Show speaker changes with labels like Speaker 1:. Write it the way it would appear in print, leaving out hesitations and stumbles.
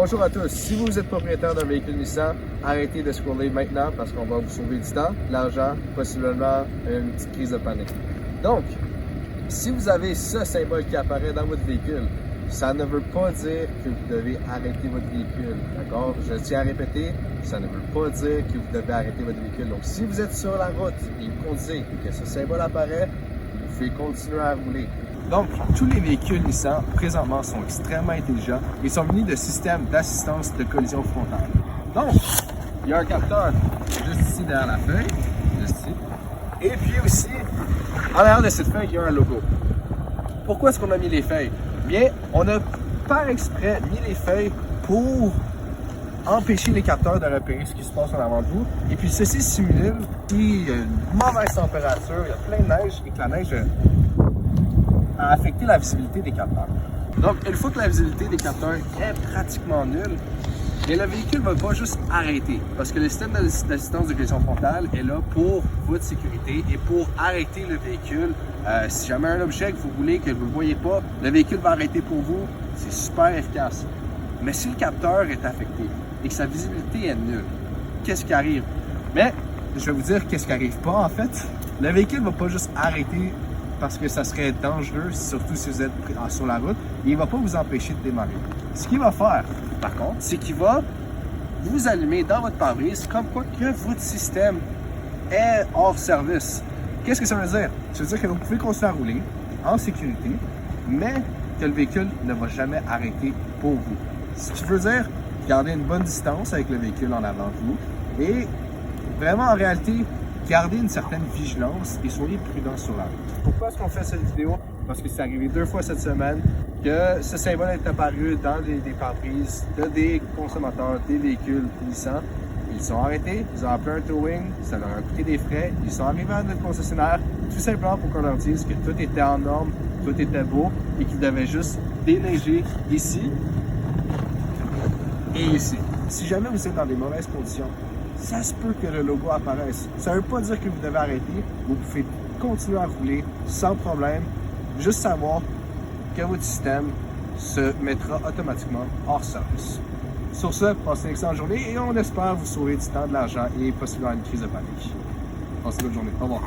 Speaker 1: Bonjour à tous, si vous êtes propriétaire d'un véhicule Nissan, arrêtez de scroller maintenant parce qu'on va vous sauver du temps, de l'argent, possiblement une petite crise de panique. Donc, si vous avez ce symbole qui apparaît dans votre véhicule, ça ne veut pas dire que vous devez arrêter votre véhicule, d'accord? Je tiens à répéter, ça ne veut pas dire que vous devez arrêter votre véhicule. Donc, si vous êtes sur la route et vous conduisez et que ce symbole apparaît, vous pouvez continuer à rouler. Donc, tous les véhicules Nissan, présentement, sont extrêmement intelligents et sont munis de systèmes d'assistance de collision frontale. Donc, il y a un capteur juste ici derrière la feuille, juste ici. Et puis aussi, en arrière de cette feuille, il y a un logo. Pourquoi est-ce qu'on a mis les feuilles? Bien, on a par exprès mis les feuilles pour empêcher les capteurs de repérer ce qui se passe en avant de vous. Et puis, ceci simule qu'il y a une mauvaise température, il y a plein de neige et que la neige a affecté la visibilité des capteurs. Donc, une fois que la visibilité des capteurs est pratiquement nulle, mais le véhicule ne va pas juste arrêter parce que le système d'assistance de collision frontale est là pour votre sécurité et pour arrêter le véhicule. Si jamais un objet que vous roulez, que vous ne voyez pas, le véhicule va arrêter pour vous. C'est super efficace. Mais si le capteur est affecté et que sa visibilité est nulle, qu'est-ce qui arrive? Mais je vais vous dire qu'est-ce qui n'arrive pas en fait. Le véhicule ne va pas juste arrêter parce que ça serait dangereux, surtout si vous êtes sur la route, et il ne va pas vous empêcher de démarrer. Ce qu'il va faire, par contre, c'est qu'il va vous allumer dans votre pare-brise comme quoi que votre système est hors service. Qu'est-ce que ça veut dire? Ça veut dire que vous pouvez continuer à rouler en sécurité, mais que le véhicule ne va jamais arrêter pour vous. Ce qui veut dire garder une bonne distance avec le véhicule en avant de vous et vraiment en réalité, gardez une certaine vigilance et soyez prudents sur la route. Pourquoi est-ce qu'on fait cette vidéo? Parce que c'est arrivé 2 fois cette semaine que ce symbole est apparu dans des pare-brises de des consommateurs, des véhicules Nissan. Ils sont arrêtés, ils ont appelé un towing, ça leur a coûté des frais, ils sont arrivés à notre concessionnaire tout simplement pour qu'on leur dise que tout était en norme, tout était beau et qu'ils devaient juste déneiger ici et ici. Si jamais vous êtes dans des mauvaises conditions, ça se peut que le logo apparaisse. Ça ne veut pas dire que vous devez arrêter. Vous pouvez continuer à rouler sans problème. Juste savoir que votre système se mettra automatiquement hors service. Sur ce, passez une excellente journée et on espère vous sauver du temps, de l'argent et possiblement une crise de panique. Passez une bonne journée. Au revoir.